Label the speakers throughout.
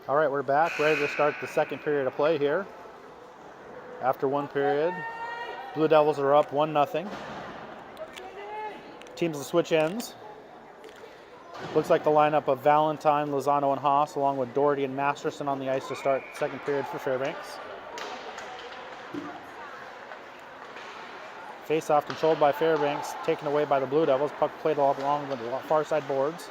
Speaker 1: All right, we're back, ready to start the second period of play here. After one period, Blue Devils are up 1-0. Teams will switch ends. Looks like the lineup of Valentine, Lozano, and Haas, along with Doherty and Masterson on the ice to start the second period for Fairbanks. Face-off controlled by Fairbanks, taken away by the Blue Devils. Puck played along the far side boards.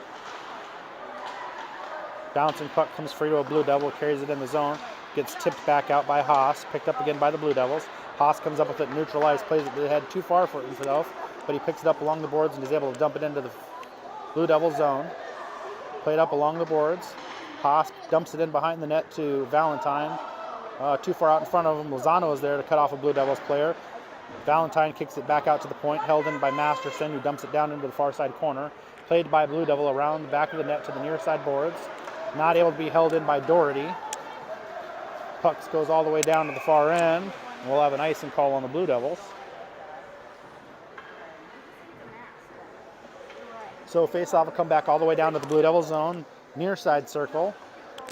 Speaker 1: Bouncing puck comes free to a Blue Devil, carries it in the zone, gets tipped back out by Haas, picked up again by the Blue Devils. Haas comes up with it, neutralized, plays it to the head too far for himself, but he picks it up along the boards and is able to dump it into the Blue Devil zone. Played up along the boards. Haas dumps it in behind the net to Valentine. Too far out in front of him. Lozano is there to cut off a Blue Devils player. Valentine kicks it back out to the point, held in by Masterson, who dumps it down into the far side corner. Played by Blue Devil around the back of the net to the near side boards. Not able to be held in by Doherty. Puck goes all the way down to the far end. We'll have an icing call on the Blue Devils. So face-off will come back all the way down to the Blue Devil zone, near side circle.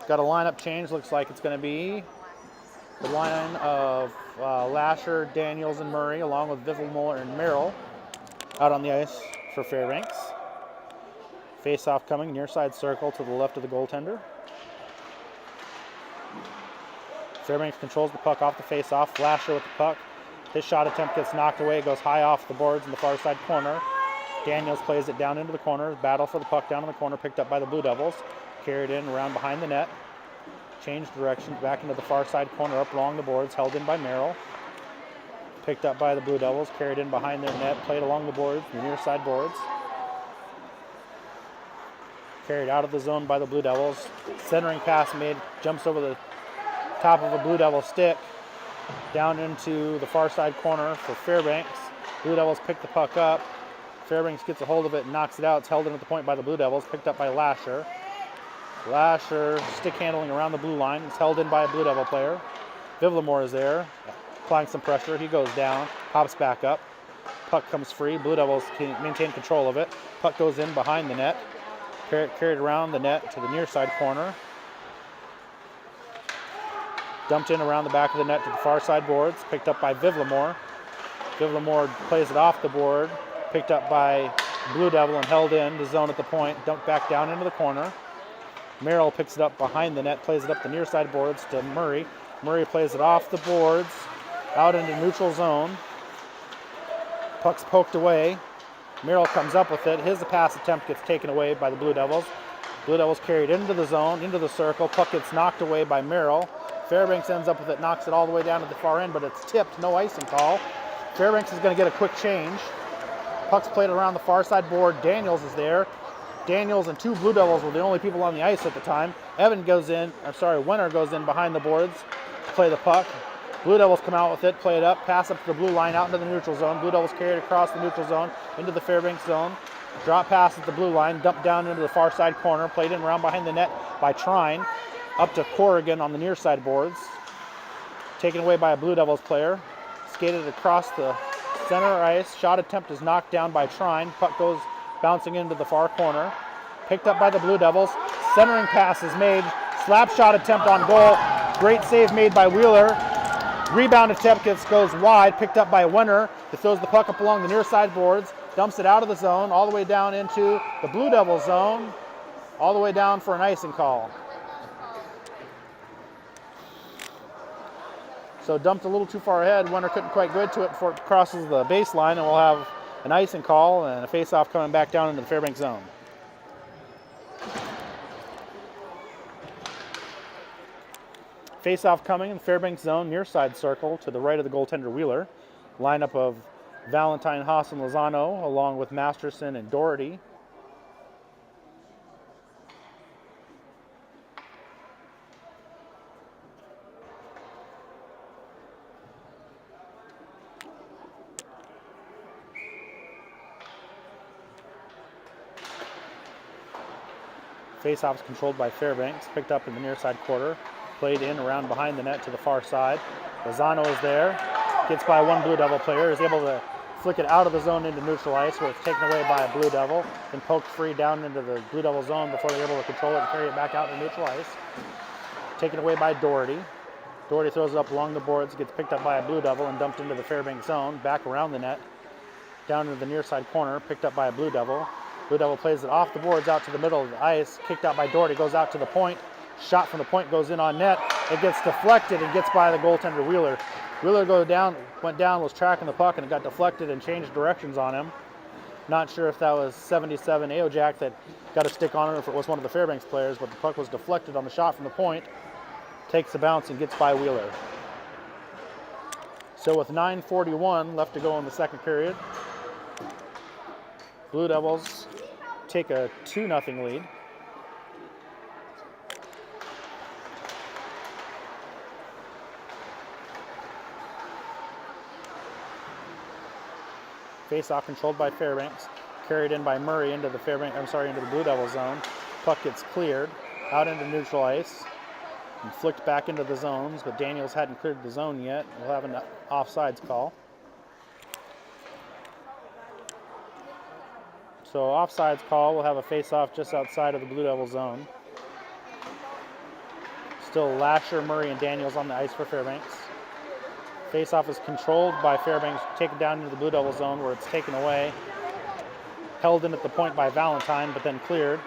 Speaker 1: Got a lineup change. Looks like it's going to be the line of Lasher, Daniels, and Murray, along with Vivilmore and Merrill, out on the ice for Fairbanks. Face-off coming, near side circle to the left of the goaltender. Fairbanks controls the puck off the face-off. Lasher with the puck. His shot attempt gets knocked away, goes high off the boards in the far side corner. Daniels plays it down into the corner. Battle for the puck down in the corner, picked up by the Blue Devils. Carried in around behind the net. Changed direction back into the far side corner, up along the boards, held in by Merrill. Picked up by the Blue Devils, carried in behind their net, played along the boards, the near side boards. Carried out of the zone by the Blue Devils. Centering pass made, jumps over the top of a Blue Devil stick, down into the far side corner for Fairbanks. Blue Devils pick the puck up. Fairbanks gets a hold of it and knocks it out. It's held in at the point by the Blue Devils, picked up by Lasher. Lasher stick handling around the blue line. It's held in by a Blue Devil player. Vivilmore is there, applying some pressure. He goes down, pops back up. Puck comes free. Blue Devils can maintain control of it. Puck goes in behind the net. Carried around the net to the near side corner. Dumped in around the back of the net to the far side boards. Picked up by Vivilmore. Vivilmore plays it off the board. Picked up by Blue Devil and held in the zone at the point. Dumped back down into the corner. Merrill picks it up behind the net, plays it up the near side boards to Murray. Murray plays it off the boards, out into neutral zone. Puck's poked away. Merrill comes up with it. His pass attempt gets taken away by the Blue Devils. Blue Devils carried into the zone, into the circle. Puck gets knocked away by Merrill. Fairbanks ends up with it, knocks it all the way down to the far end, but it's tipped, no icing call. Fairbanks is going to get a quick change. Puck's played around the far side board. Daniels is there. Daniels and two Blue Devils were the only people on the ice at the time. Winter goes in behind the boards to play the puck. Blue Devils come out with it, play it up, pass up to the blue line, out into the neutral zone. Blue Devils carry it across the neutral zone into the Fairbanks zone. Drop pass at the blue line, dumped down into the far side corner, played in around behind the net by Trine, up to Corrigan on the near side boards. Taken away by a Blue Devils player. Skated across the center ice. Shot attempt is knocked down by Trine. Puck goes bouncing into the far corner. Picked up by the Blue Devils. Centering pass is made. Slap shot attempt on goal. Great save made by Wheeler. Rebound attempt goes wide. Picked up by Winter. It throws the puck up along the near side boards. Dumps it out of the zone, all the way down into the Blue Devil zone. All the way down for an icing call. So dumped a little too far ahead. Winter couldn't quite get to it before it crosses the baseline, and we'll have an icing call and a face-off coming back down into the Fairbanks zone. Face-off coming in the Fairbanks zone, near side circle to the right of the goaltender Wheeler. Lineup of Valentine, Haas, and Lozano, along with Masterson and Doherty. Face-off is controlled by Fairbanks, picked up in the near side quarter, played in around behind the net to the far side. Lozano is there, gets by one Blue Devil player, is able to flick it out of the zone into neutral ice, where it's taken away by a Blue Devil, then poked free down into the Blue Devil zone before they're able to control it and carry it back out to neutral ice. taken away by Doherty. Doherty throws it up along the boards, gets picked up by a Blue Devil and dumped into the Fairbanks zone, back around the net, down into the near side corner, picked up by a Blue Devil. Blue Devil plays it off the boards out to the middle of the ice, kicked out by Doherty, goes out to the point. Shot from the point goes in on net. It gets deflected and gets by the goaltender Wheeler. Wheeler went down, was tracking the puck, and it got deflected and changed directions on him. Not sure if that was 77 Aojak that got a stick on it or if it was one of the Fairbanks players, but the puck was deflected on the shot from the point. Takes the bounce and gets by Wheeler. So with 9:41 left to go in the second period, Blue Devils take a 2-0 lead. Face-off controlled by Fairbanks, carried in by Murray into the Blue Devil zone. Puck gets cleared out into neutral ice and flicked back into the zones, but Daniels hadn't cleared the zone yet. We'll have an offsides call. So offsides call, we'll have a face-off just outside of the Blue Devil zone. Still Lasher, Murray, and Daniels on the ice for Fairbanks. Face-off is controlled by Fairbanks, taken down into the Blue Devil zone where it's taken away. Held in at the point by Valentine, but then cleared.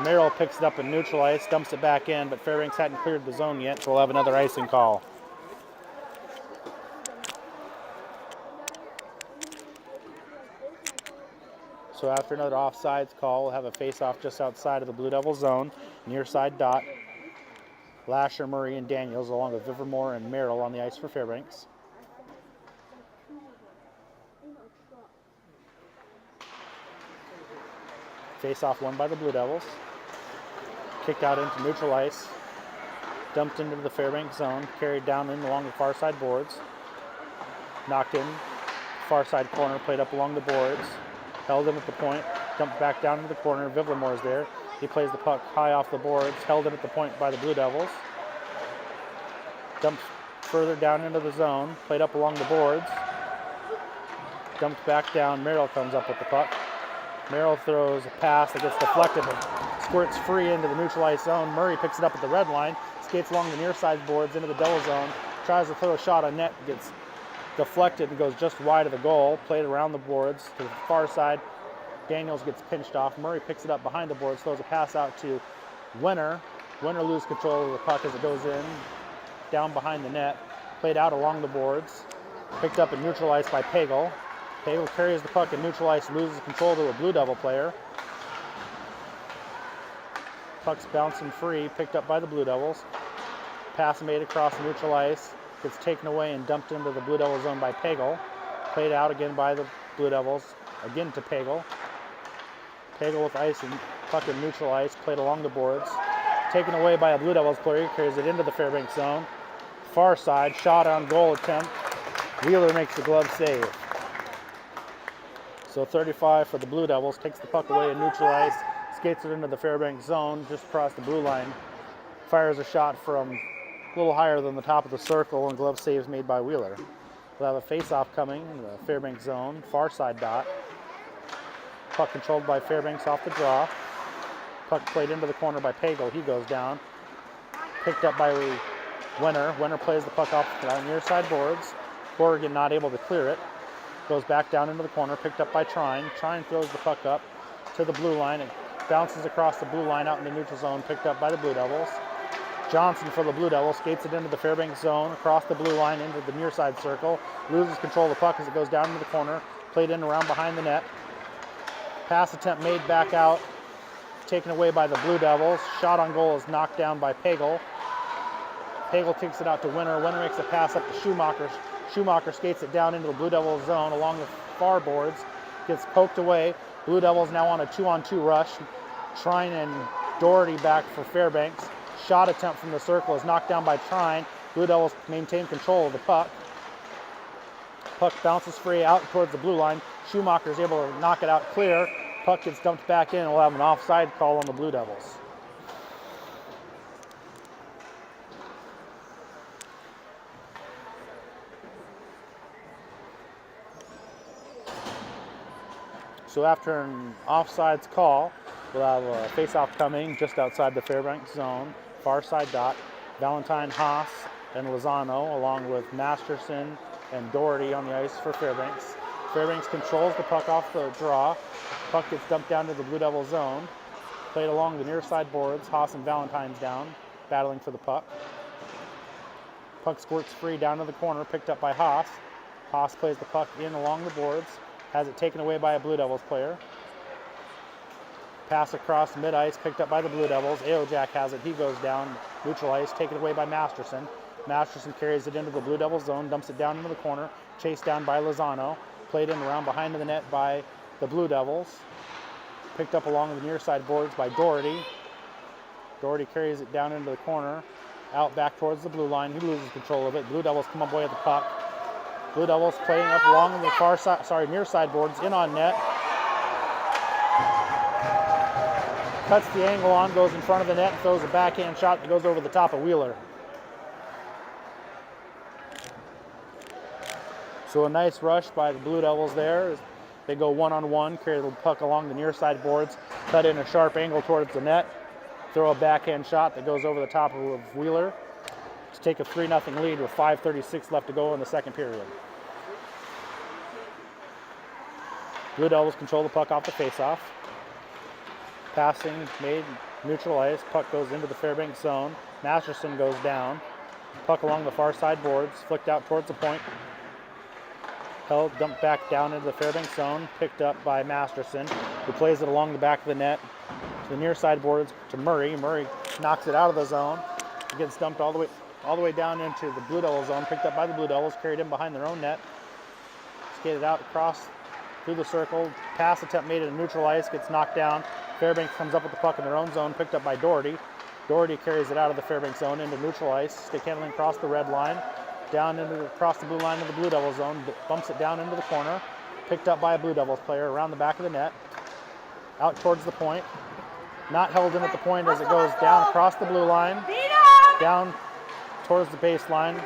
Speaker 1: Merrill picks it up in neutral ice, dumps it back in, but Fairbanks hadn't cleared the zone yet, so we'll have another icing call. So after another offsides call, we'll have a face-off just outside of the Blue Devil zone, near side dot. Lasher, Murray, and Daniels, along with Livermore and Merrill on the ice for Fairbanks. Face-off won by the Blue Devils. Kicked out into neutral ice. Dumped into the Fairbanks zone. Carried down in along the far side boards. Knocked in. Far side corner. Played up along the boards. Held in at the point. Dumped back down into the corner. Vivlemore's there. He plays the puck high off the boards. Held in at the point by the Blue Devils. Dumped further down into the zone. Played up along the boards. Dumped back down. Merrill comes up with the puck. Merrill throws a pass that gets deflected and squirts free into the neutral ice zone. Murray picks it up at the red line, skates along the near side boards into the Devil zone, tries to throw a shot on net, gets deflected and goes just wide of the goal. Played around the boards to the far side. Daniels gets pinched off. Murray picks it up behind the boards, throws a pass out to Winner. Winner loses control of the puck as it goes in, down behind the net. Played out along the boards. Picked up in neutral ice by Pagel. Pagel carries the puck in neutral ice, loses control to a Blue Devil player. Puck's bouncing free, picked up by the Blue Devils. Pass made across neutral ice, gets taken away and dumped into the Blue Devil zone by Pagel. Played out again by the Blue Devils, again to Pagel. Pagel with ice and puck in neutral ice, played along the boards. Taken away by a Blue Devils player, carries it into the Fairbanks zone. Far side, shot on goal attempt. Wheeler makes the glove save. So 35 for the Blue Devils, takes the puck away in neutral ice, skates it into the Fairbanks zone, just across the blue line. Fires a shot from a little higher than the top of the circle, and glove saves made by Wheeler. We'll have a face-off coming in the Fairbanks zone, far side dot. Puck controlled by Fairbanks off the draw. Puck played into the corner by Pagel, he goes down. Picked up by Winner. Winner plays the puck off the near side boards. Corrigan not able to clear it. Goes back down into the corner, picked up by Trine. Trine throws the puck up to the blue line. It bounces across the blue line out in the neutral zone, picked up by the Blue Devils. Johnson for the Blue Devils skates it into the Fairbanks zone, across the blue line into the near side circle. Loses control of the puck as it goes down into the corner. Played in around behind the net. Pass attempt made back out, taken away by the Blue Devils. Shot on goal is knocked down by Pagel. Pagel takes it out to Winner. Winner makes a pass up to Schumacher. Schumacher skates it down into the Blue Devils zone along the far boards. Gets poked away. Blue Devils now on a 2-on-2 rush. Trine and Doherty back for Fairbanks. Shot attempt from the circle is knocked down by Trine. Blue Devils maintain control of the puck. Puck bounces free out towards the blue line. Schumacher is able to knock it out clear. Puck gets dumped back in, and we'll have an offside call on the Blue Devils. So after an offsides call, we'll have a face-off coming just outside the Fairbanks zone, far side dot. Valentine, Haas, and Lozano, along with Masterson and Doherty on the ice for Fairbanks. Fairbanks controls the puck off the draw. Puck gets dumped down to the Blue Devil zone. Played along the near side boards. Haas and Valentine's down, battling for the puck. Puck squirts free down to the corner, picked up by Haas. Haas plays the puck in along the boards, has it taken away by a Blue Devils player. Pass across mid-ice, picked up by the Blue Devils. Aojak has it, he goes down, neutral ice, taken away by Masterson. Masterson carries it into the Blue Devils zone, dumps it down into the corner, chased down by Lozano, played in around behind the net by the Blue Devils. Picked up along the near side boards by Doherty. Doherty carries it down into the corner, out back towards the blue line. He loses control of it. Blue Devils come away with the puck. Blue Devils playing up along the far side, near side boards, in on net. Cuts the angle on, goes in front of the net, throws a backhand shot that goes over the top of Wheeler. So a nice rush by the Blue Devils there. They go one-on-one, carry the puck along the near side boards, cut in a sharp angle towards the net, throw a backhand shot that goes over the top of Wheeler to take a 3-0 lead with 5:36 left to go in the second period. Blue Devils control the puck off the faceoff. Passing made, neutral ice, puck goes into the Fairbanks zone. Masterson goes down. Puck along the far side boards, flicked out towards the point. Held, dumped back down into the Fairbanks zone, picked up by Masterson, who plays it along the back of the net to the near side boards to Murray. Murray knocks it out of the zone. It gets dumped all the way down into the Blue Devils zone, picked up by the Blue Devils, carried in behind their own net. Skated out across through the circle. Pass attempt made at neutral ice, gets knocked down. Fairbanks comes up with the puck in their own zone, picked up by Doherty. Doherty carries it out of the Fairbanks zone into neutral ice, stick handling across the red line, down across the blue line of the Blue Devils zone, bumps it down into the corner, picked up by a Blue Devils player around the back of the net, out towards the point, not held in at the point as it goes down across the blue line, down towards the baseline.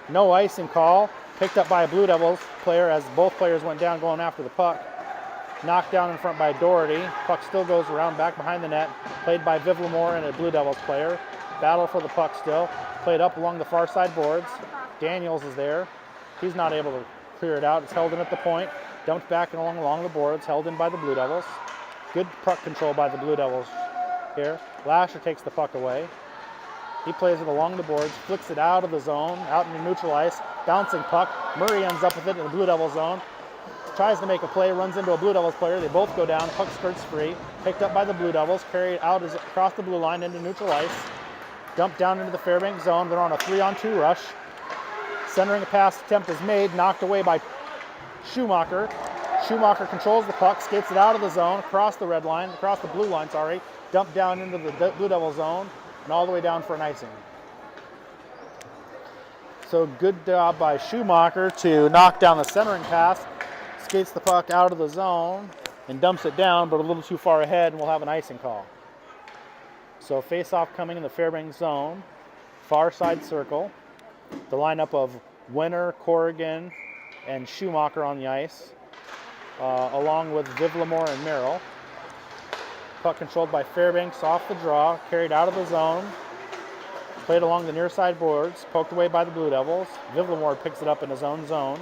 Speaker 1: No icing call, picked up by a Blue Devils player as both players went down going after the puck. Knocked down in front by Doherty. Puck still goes around back behind the net. Played by Viv Lamore and a Blue Devils player. Battle for the puck still. Played up along the far side boards. Daniels is there. He's not able to clear it out. It's held in at the point. Dumped back and along the boards. Held in by the Blue Devils. Good puck control by the Blue Devils here. Lasher takes the puck away. He plays it along the boards. Flicks it out of the zone. Out into neutral ice. Bouncing puck. Murray ends up with it in the Blue Devils zone. Tries to make a play, runs into a Blue Devils player. They both go down. Puck skirts free. Picked up by the Blue Devils. Carried out across the blue line into neutral ice. Dumped down into the Fairbanks zone. They're on a 3-on-2 rush. Centering a pass attempt is made. Knocked away by Schumacher. Schumacher controls the puck. Skates it out of the zone. Across the red line. Across the blue line, sorry. Dumped down into the Blue Devils zone. And all the way down for an icing. So good job by Schumacher to knock down the centering pass. Skates the puck out of the zone and dumps it down, but a little too far ahead, and we'll have an icing call. So face-off coming in the Fairbanks zone, far side circle. The lineup of Winner, Corrigan, and Schumacher on the ice, along with Viv Lamore and Merrill. Puck controlled by Fairbanks off the draw, carried out of the zone, played along the near side boards, poked away by the Blue Devils. Viv Lamore picks it up in his own zone.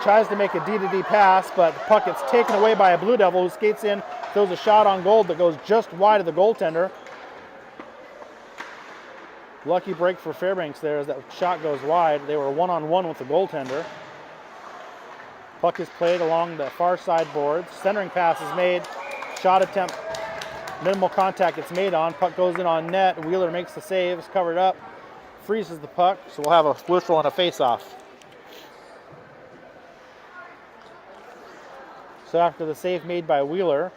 Speaker 1: Tries to make a D-to-D pass, but the puck gets taken away by a Blue Devil who skates in, throws a shot on goal that goes just wide of the goaltender. Lucky break for Fairbanks there as that shot goes wide. They were one-on-one with the goaltender. Puck is played along the far side boards. Centering pass is made. Shot attempt, minimal contact gets made on. Puck goes in on net. Wheeler makes the save, is covered up, freezes the puck. So we'll have a whistle and a face-off. So after the save made by Wheeler,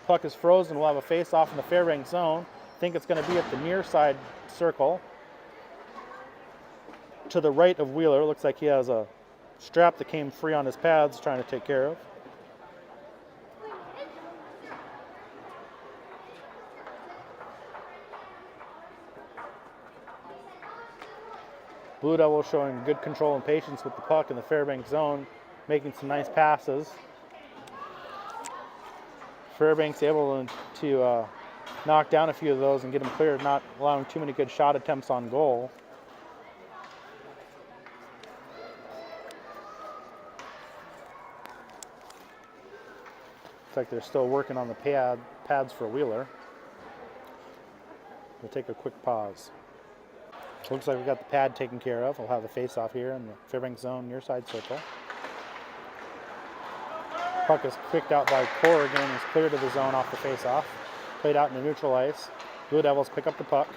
Speaker 1: puck is frozen. We'll have a face-off in the Fairbanks zone. I think it's going to be at the near side circle. To the right of Wheeler. Looks like he has a strap that came free on his pads trying to take care of. Blue Devils showing good control and patience with the puck in the Fairbanks zone, making some nice passes. Fairbanks able to knock down a few of those and get them cleared, not allowing too many good shot attempts on goal. Looks like they're still working on the pads for Wheeler. We'll take a quick pause. Looks like we got the pad taken care of. We'll have the face-off here in the Fairbanks zone near side circle. Puck is kicked out by Corrigan and is cleared to the zone off the face-off. Played out in the neutral ice. Blue Devils pick up the puck.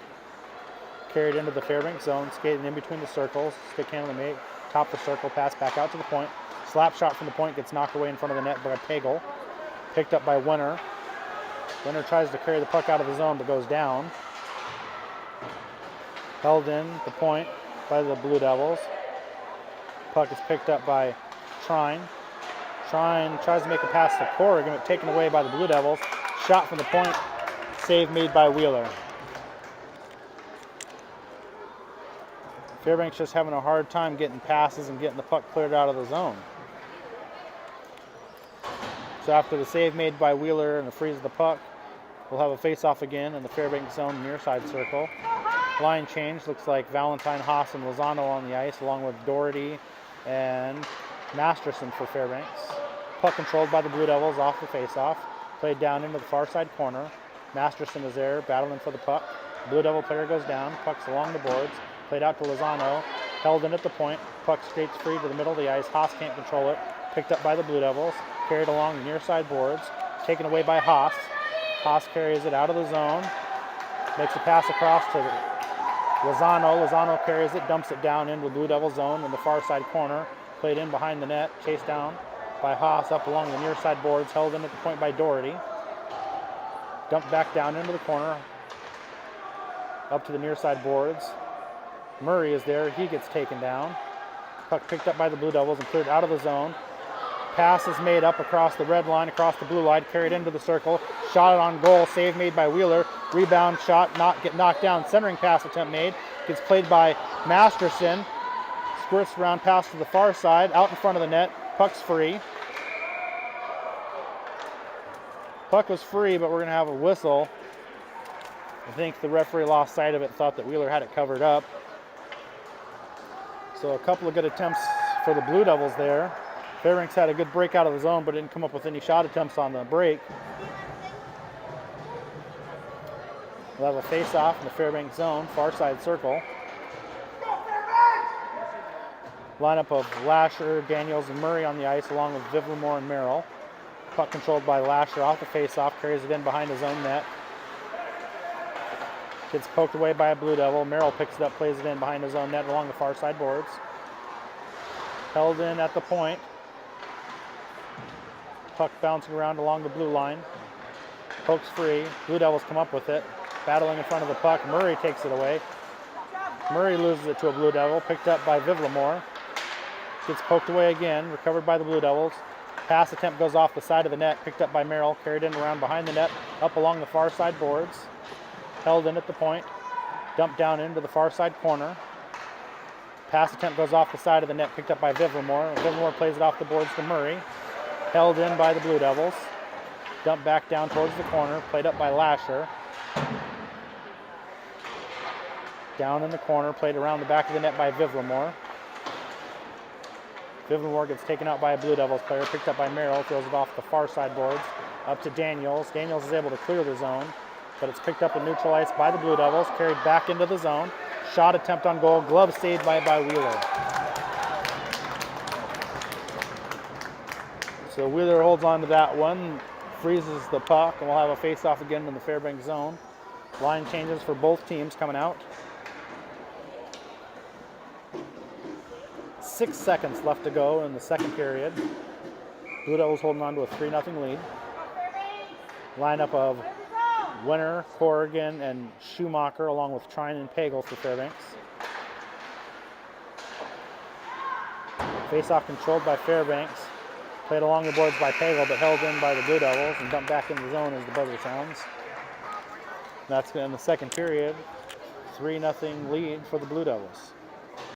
Speaker 1: Carried into the Fairbanks zone, skating in between the circles. Stick handling mate, top the circle, pass back out to the point. Slap shot from the point gets knocked away in front of the net by Pagel. Picked up by Winter. Winter tries to carry the puck out of the zone but goes down. Held in the point by the Blue Devils. Puck is picked up by Trine. Trine tries to make a pass to Corrigan, but taken away by the Blue Devils. Shot from the point, save made by Wheeler. Fairbanks just having a hard time getting passes and getting the puck cleared out of the zone. So after the save made by Wheeler and the freeze of the puck, we'll have a face-off again in the Fairbanks zone near side circle. Line change, looks like Valentine, Haas, and Lozano on the ice, along with Doherty and Masterson for Fairbanks. Puck controlled by the Blue Devils off the face-off. Played down into the far side corner. Masterson is there, battling for the puck. Blue Devil player goes down. Puck's along the boards. Played out to Lozano. Held in at the point. Puck skates free to the middle of the ice. Haas can't control it. Picked up by the Blue Devils. Carried along the near side boards. Taken away by Haas. Haas carries it out of the zone. Makes a pass across to Lozano. Lozano carries it, dumps it down into the Blue Devil zone in the far side corner. Played in behind the net. Chased down by Haas up along the near side boards. Held in at the point by Doherty. Dumped back down into the corner. Up to the near side boards. Murray is there. He gets taken down. Puck picked up by the Blue Devils and cleared out of the zone. Pass is made up across the red line, across the blue line, carried into the circle. Shot it on goal. Save made by Wheeler. Rebound shot, get knocked down. Centering pass attempt made. Gets played by Masterson. Squirts around pass to the far side, out in front of the net. Puck's free. Puck was free, but we're going to have a whistle. I think the referee lost sight of it, thought that Wheeler had it covered up. So a couple of good attempts for the Blue Devils there. Fairbanks had a good break out of the zone, but didn't come up with any shot attempts on the break. We'll have a face-off in the Fairbanks zone, far side circle. Lineup of Lasher, Daniels, and Murray on the ice, along with Vivlamore and Merrill. Puck controlled by Lasher off the face-off, carries it in behind his own net. Gets poked away by a Blue Devil. Merrill picks it up, plays it in behind his own net along the far side boards. Held in at the point. Puck bouncing around along the blue line. Pokes free. Blue Devils come up with it. Battling in front of the puck. Murray takes it away. Murray loses it to a Blue Devil. Picked up by Vivlamore. Gets poked away again. Recovered by the Blue Devils. Pass attempt goes off the side of the net. Picked up by Merrill. Carried in around behind the net. Up along the far side boards. Held in at the point. Dumped down into the far side corner. Pass attempt goes off the side of the net. Picked up by Vivlamore. Vivlamore plays it off the boards to Murray. Held in by the Blue Devils. Dumped back down towards the corner. Played up by Lasher. Down in the corner. Played around the back of the net by Vivlamore. Vivlamore gets taken out by a Blue Devils player. Picked up by Merrill. Throws it off the far side boards. Up to Daniels. Daniels is able to clear the zone, but it's picked up and neutralized by the Blue Devils. Carried back into the zone. Shot attempt on goal. Glove saved by Wheeler. So Wheeler holds on to that one, freezes the puck, and we'll have a face-off again in the Fairbanks zone. Line changes for both teams coming out. 6 seconds left to go in the second period. Blue Devils holding on to a 3-0 lead. Lineup of Winter, Corrigan, and Schumacher, along with Trine and Pagel for Fairbanks. Face-off controlled by Fairbanks. Played along the boards by Pagel, but held in by the Blue Devils and dumped back in the zone as the buzzer sounds. That's in the second period. 3-0 lead for the Blue Devils.